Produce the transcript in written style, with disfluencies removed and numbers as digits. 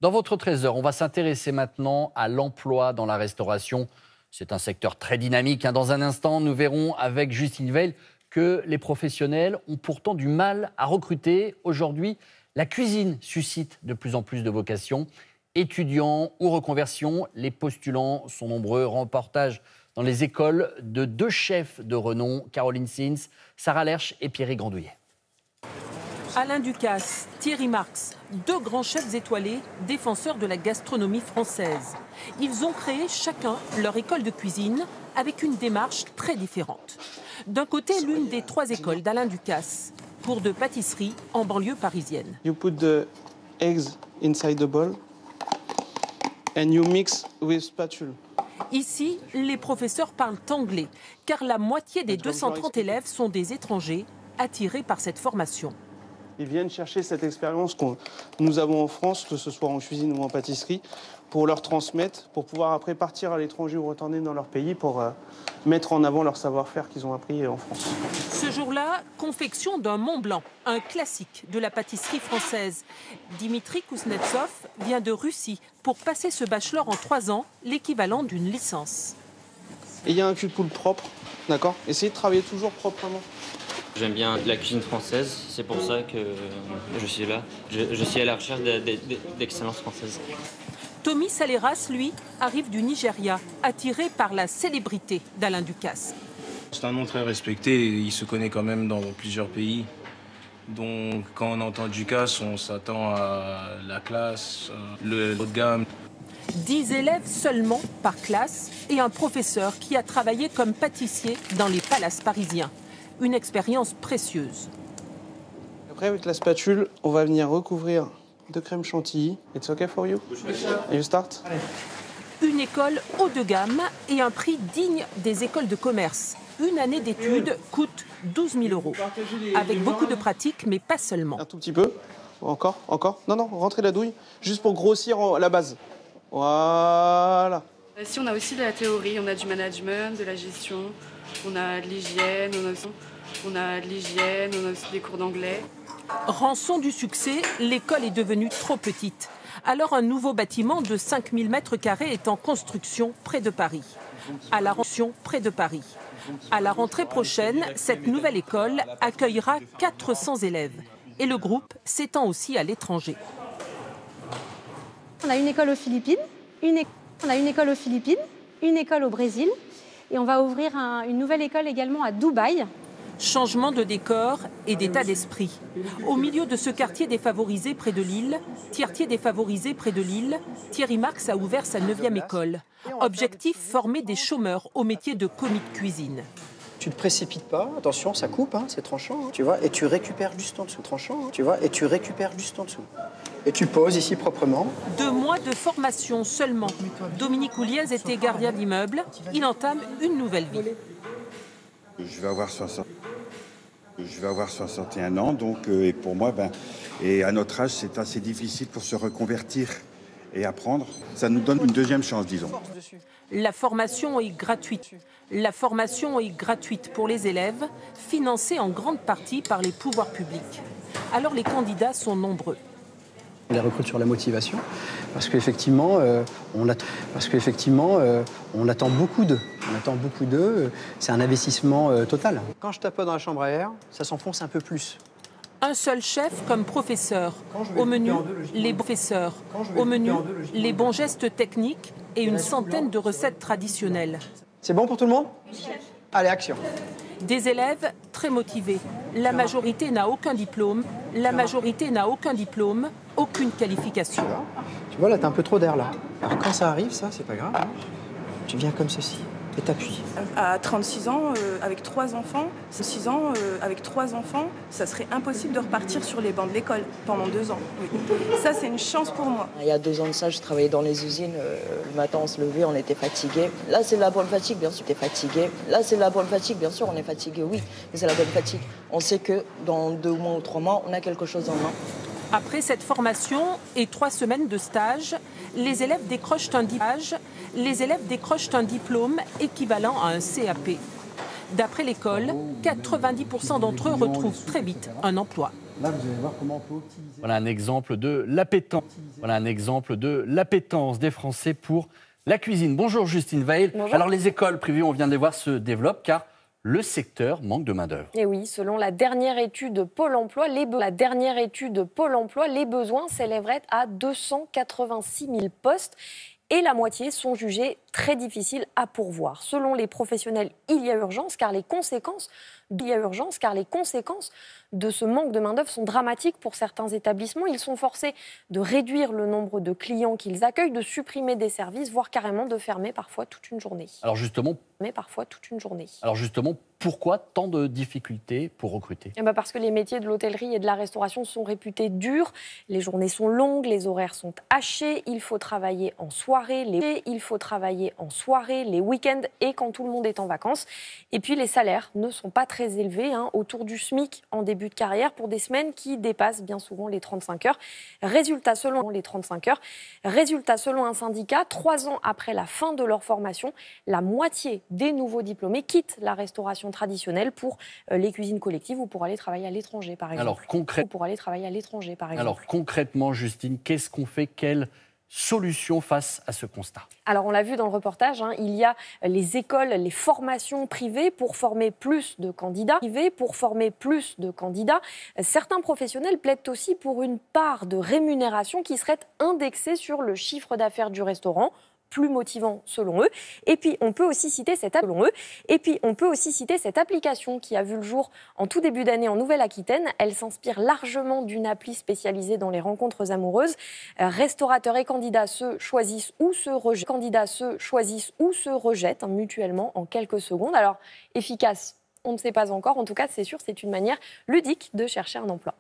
Dans votre trésor, on va s'intéresser maintenant à l'emploi dans la restauration. C'est un secteur très dynamique. Dans un instant, nous verrons avec Justine Veil que les professionnels ont pourtant du mal à recruter. Aujourd'hui, la cuisine suscite de plus en plus de vocations. Étudiants ou reconversion, les postulants sont nombreux. Reportage dans les écoles de deux chefs de renom, Caroline Sins, Sarah Lerche et Pierre Grandouillet. Alain Ducasse, Thierry Marx, deux grands chefs étoilés, défenseurs de la gastronomie française. Ils ont créé chacun leur école de cuisine avec une démarche très différente. D'un côté, l'une des trois écoles d'Alain Ducasse, cours de pâtisserie en banlieue parisienne. You put the eggs inside the bowl and you mix with spatule. Ici, les professeurs parlent anglais, car la moitié des 230 élèves sont des étrangers attirés par cette formation. Ils viennent chercher cette expérience que nous avons en France, que ce soit en cuisine ou en pâtisserie, pour leur transmettre, pour pouvoir après partir à l'étranger ou retourner dans leur pays pour mettre en avant leur savoir-faire qu'ils ont appris en France. Ce jour-là, confection d'un Mont Blanc, un classique de la pâtisserie française. Dimitri Kuznetsov vient de Russie pour passer ce bachelor en 3 ans, l'équivalent d'une licence. Et il y a un cul de poule propre, d'accord ? Essayez de travailler toujours proprement. J'aime bien la cuisine française, c'est pour ça que je suis là. Je suis à la recherche d'excellence française. Tommy Saleras, lui, arrive du Nigeria, attiré par la célébrité d'Alain Ducasse. C'est un nom très respecté, il se connaît quand même dans plusieurs pays. Donc quand on entend Ducasse, on s'attend à la classe, le haut de gamme. 10 élèves seulement par classe et un professeur qui a travaillé comme pâtissier dans les palaces parisiens. Une expérience précieuse. Après, avec la spatule, on va venir recouvrir de crème chantilly. It's okay for you? And you start? Une école haut de gamme et un prix digne des écoles de commerce. Une année d'études coûte 12 000 €. Avec beaucoup de pratique, mais pas seulement. Un tout petit peu. Encore, encore. Non, rentrez la douille. Juste pour grossir la base. Voilà. Si on a aussi de la théorie, on a du management, de la gestion, on a de l'hygiène, on a aussi des cours d'anglais. Rançon du succès, l'école est devenue trop petite. Alors un nouveau bâtiment de 5000 m² est en construction près de Paris. À la rentrée prochaine, cette nouvelle école accueillera 400 élèves. Et le groupe s'étend aussi à l'étranger. On a une école aux Philippines, une école au Brésil et on va ouvrir une nouvelle école également à Dubaï. Changement de décor et d'état d'esprit. Au milieu de ce quartier défavorisé près de Lille, Thierry Marx a ouvert sa 9e école. Objectif, former des chômeurs au métier de commis de cuisine. Tu ne te précipites pas, attention, ça coupe, c'est tranchant, tu vois, et tu récupères juste en dessous, Et tu poses ici proprement. 2 mois de formation seulement. Dominique Ouliez était gardien d'immeuble. Il entame une nouvelle vie. Je vais avoir 61 ans, donc, et pour moi, et à notre âge, c'est assez difficile pour se reconvertir et apprendre. Ça nous donne une deuxième chance, disons. La formation est gratuite. Pour les élèves, financée en grande partie par les pouvoirs publics. Alors les candidats sont nombreux. On les recrute sur la motivation, parce qu'effectivement, on attend beaucoup d'eux. C'est un investissement total. Quand je tape dans la chambre à air, ça s'enfonce un peu plus. Un seul chef comme professeur. Au menu, les bons gestes techniques et une centaine de recettes traditionnelles. C'est bon pour tout le monde ? Allez, action. Des élèves très motivés. La majorité n'a aucun diplôme, aucune qualification. Tu vois, là, t'as un peu trop d'air, là. Alors, quand ça arrive, ça, c'est pas grave. Tu viens comme ceci et t'appuies. À 36 ans, avec 3 enfants, ça serait impossible de repartir sur les bancs de l'école pendant 2 ans. Oui. Ça, c'est une chance pour moi. Il y a 2 ans de ça, je travaillais dans les usines. Le matin, on se levait, on était fatigués. Là, c'est la bonne fatigue, bien sûr, on est fatigué, oui, mais c'est la bonne fatigue. On sait que dans 2 mois ou 3 mois, on a quelque chose en main. Après cette formation et 3 semaines de stage, les élèves décrochent un diplôme équivalent à un CAP. D'après l'école, 90% d'entre eux retrouvent très vite un emploi. Là, vous allez voir comment on peut optimiser. Voilà un exemple de l'appétence des Français pour la cuisine. Bonjour Justine Veil. Bonjour. Alors les écoles privées, on vient de les voir, se développent car le secteur manque de main-d'œuvre. Et oui, selon la dernière étude de Pôle emploi, les besoins s'élèveraient à 286 000 postes et la moitié sont jugés très difficiles à pourvoir. Selon les professionnels, il y a urgence car les conséquences de ce manque de main-d'œuvre sont dramatiques pour certains établissements. Ils sont forcés de réduire le nombre de clients qu'ils accueillent, de supprimer des services, voire carrément de fermer parfois toute une journée. Alors justement, pourquoi tant de difficultés pour recruter ? Parce que les métiers de l'hôtellerie et de la restauration sont réputés durs, les journées sont longues, les horaires sont hachés, il faut travailler en soirée, les week-ends et quand tout le monde est en vacances. Et puis les salaires ne sont pas très élevés, autour du SMIC en début de carrière pour des semaines qui dépassent bien souvent les 35 heures. Résultat, selon un syndicat, 3 ans après la fin de leur formation, la moitié des nouveaux diplômés quittent la restauration traditionnelle pour les cuisines collectives ou pour aller travailler à l'étranger, par exemple. Alors concrètement, Justine, qu'est-ce qu'on fait ? Quelle solution face à ce constat ? Alors on l'a vu dans le reportage, il y a les écoles, les formations privées pour former plus de candidats. Certains professionnels plaident aussi pour une part de rémunération qui serait indexée sur le chiffre d'affaires du restaurant, plus motivant selon eux. Et puis on peut aussi citer cette application qui a vu le jour en tout début d'année en Nouvelle-Aquitaine. Elle s'inspire largement d'une appli spécialisée dans les rencontres amoureuses. Restaurateurs et candidats se choisissent ou se rejettent mutuellement en quelques secondes. Alors efficace, on ne sait pas encore. En tout cas, c'est sûr, c'est une manière ludique de chercher un emploi.